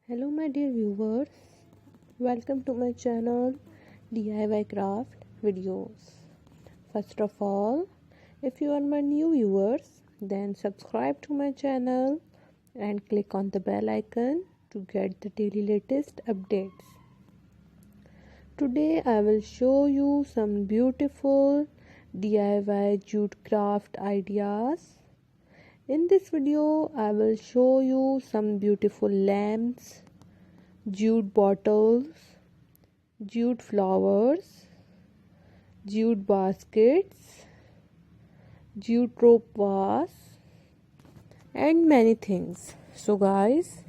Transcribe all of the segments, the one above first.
Hello my dear viewers, welcome to my channel DIY craft videos. First of all, if you are my new viewers, then subscribe to my channel and click on the bell icon to get the daily latest updates. Today I will show you some beautiful DIY jute craft ideas. In this video, I will show you some beautiful lamps, jute bottles, jute flowers, jute baskets, jute rope vase, and many things. So guys,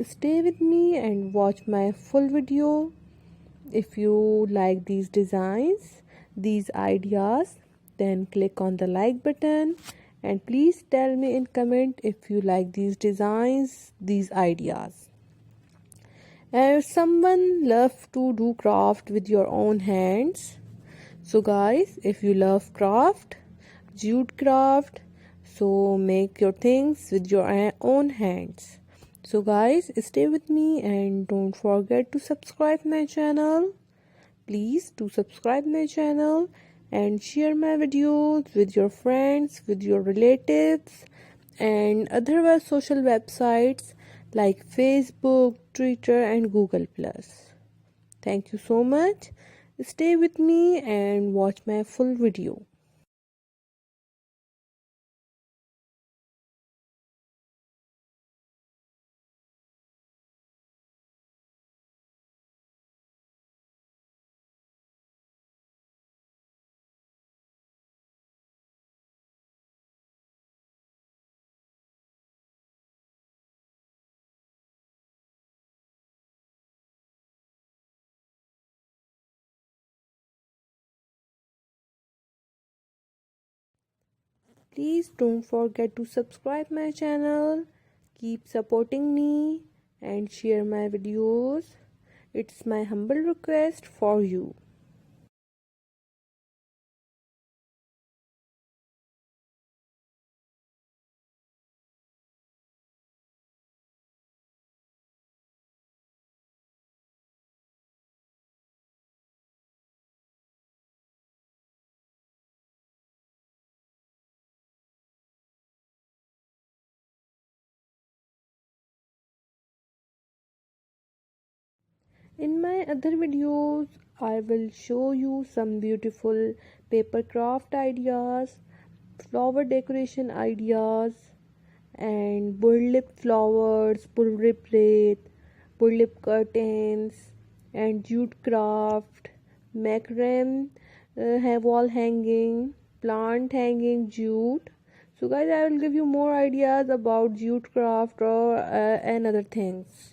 stay with me and watch my full video. If you like these designs, these ideas, then click on the like button and please tell me in comment if you like these designs, these ideas. If someone love to do craft with your own hands, so guys, if you love craft, jute craft, so make your things with your own hands. So guys, stay with me and don't forget to subscribe my channel. Please do subscribe my channel and share my videos with your friends, with your relatives and other social websites like Facebook, Twitter and Google+. Thank you so much. Stay with me and watch my full video. Please don't forget to subscribe my channel. Keep supporting me and share my videos. It's my humble request for you. In my other videos, I will show you some beautiful paper craft ideas, flower decoration ideas, and burlap flowers, burlap wreath, burlap curtains, and jute craft, macrame, wall hanging, plant hanging jute. So guys, I will give you more ideas about jute craft or and other things.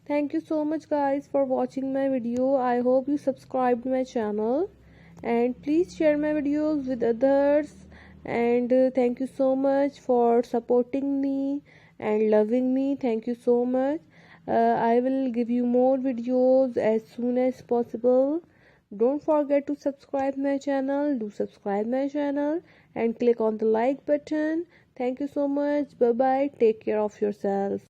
Thank you so much guys for watching my video. I hope you subscribed my channel and please share my videos with others. And thank you so much for supporting me and loving me. Thank you so much. I will give you more videos as soon as possible. Don't forget to subscribe my channel. Do subscribe my channel and click on the like button. Thank you so much. Bye bye. Take care of yourself.